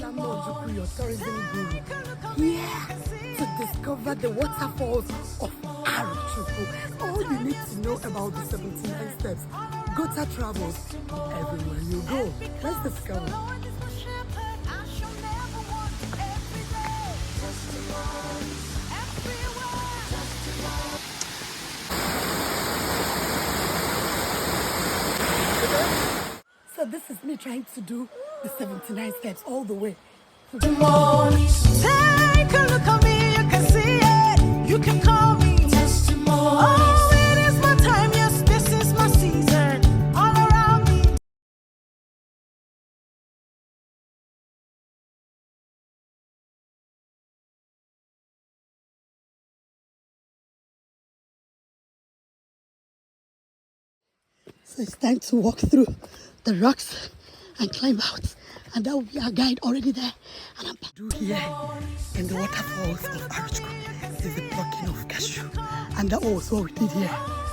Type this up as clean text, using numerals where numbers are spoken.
I'm Arochukwu, your tourism guru, here to discover the waterfalls of Arochukwu. All you need to know about the 79 steps. Gota travels everywhere you go. Let's discover. So this is me trying to do the 79 steps all the way. Take a look at me, you can see it. You can call me testimony. Oh, it is my time, yes, this is my season. All around me. So it's time to walk through the rocks and climb out. And that will be our guide already there. And I'm do here in the waterfalls of Arochukwu is the plucking of cashew. And that was what we did here.